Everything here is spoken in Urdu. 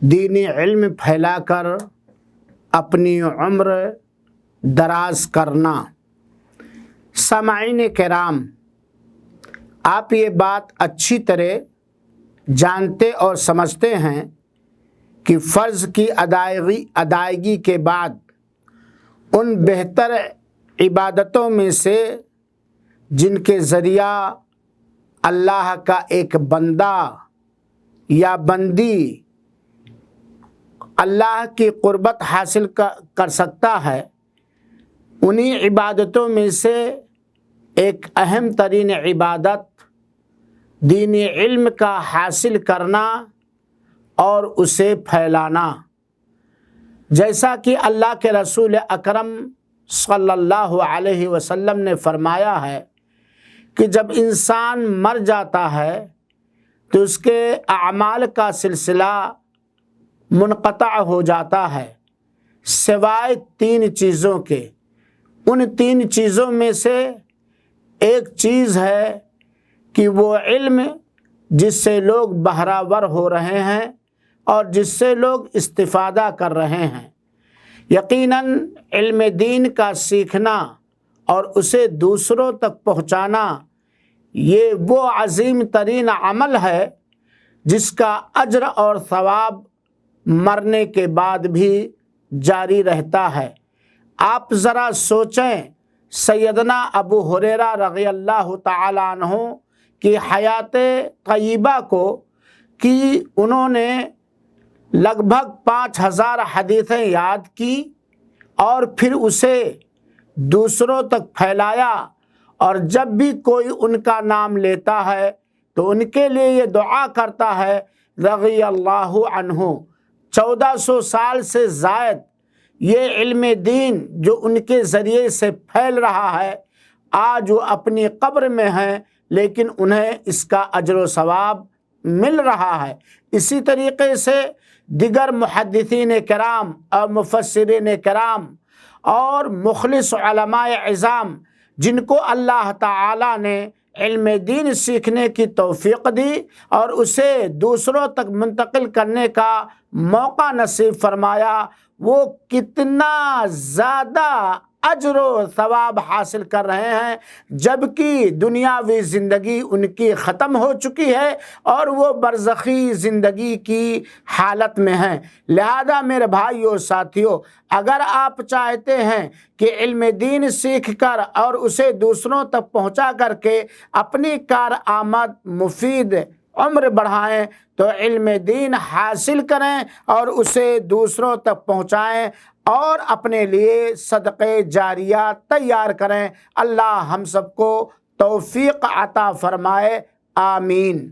دینی علم پھیلا کر اپنی عمر دراز کرنا۔ سامعین کرام، آپ یہ بات اچھی طرح جانتے اور سمجھتے ہیں کہ فرض کی ادائیگی کے بعد ان بہتر عبادتوں میں سے جن کے ذریعہ اللہ کا ایک بندہ یا بندی اللہ کی قربت حاصل کر سکتا ہے، انہی عبادتوں میں سے ایک اہم ترین عبادت دینی علم کا حاصل کرنا اور اسے پھیلانا۔ جیسا کہ اللہ کے رسول اکرم صلی اللہ علیہ وسلم نے فرمایا ہے کہ جب انسان مر جاتا ہے تو اس کے اعمال کا سلسلہ منقطع ہو جاتا ہے سوائے 3 چیزوں کے۔ ان 3 چیزوں میں سے ایک چیز ہے کہ وہ علم جس سے لوگ بہرہ ور ہو رہے ہیں اور جس سے لوگ استفادہ کر رہے ہیں۔ یقیناً علم دین کا سیکھنا اور اسے دوسروں تک پہنچانا یہ وہ عظیم ترین عمل ہے جس کا اجر اور ثواب مرنے کے بعد بھی جاری رہتا ہے۔ آپ ذرا سوچیں، سیدنا ابو ہریرہ رضی اللہ تعالی عنہ کی حیات طیبہ کو کہ انہوں نے لگ بھگ 5000 حدیثیں یاد کی اور پھر اسے دوسروں تک پھیلایا، اور جب بھی کوئی ان کا نام لیتا ہے تو ان کے لیے یہ دعا کرتا ہے رضی اللہ عنہ۔ 1400 سال سے زائد یہ علم دین جو ان کے ذریعے سے پھیل رہا ہے، آج وہ اپنی قبر میں ہیں لیکن انہیں اس کا اجر و ثواب مل رہا ہے۔ اسی طریقے سے دیگر محدثین کرام اور مفسرین کرام اور مخلص علماء عظام جن کو اللہ تعالی نے علم دین سیکھنے کی توفیق دی اور اسے دوسروں تک منتقل کرنے کا موقع نصیب فرمایا، وہ کتنا زیادہ اجر و ثواب حاصل کر رہے ہیں، جبکہ دنیاوی زندگی ان کی ختم ہو چکی ہے اور وہ برزخی زندگی کی حالت میں ہیں۔ لہذا میرے بھائیو ساتھیو، اگر آپ چاہتے ہیں کہ علم دین سیکھ کر اور اسے دوسروں تک پہنچا کر کے اپنی کارآمد مفید عمر بڑھائیں تو علم دین حاصل کریں اور اسے دوسروں تک پہنچائیں اور اپنے لیے صدقے جاریہ تیار کریں۔ اللہ ہم سب کو توفیق عطا فرمائے، آمین۔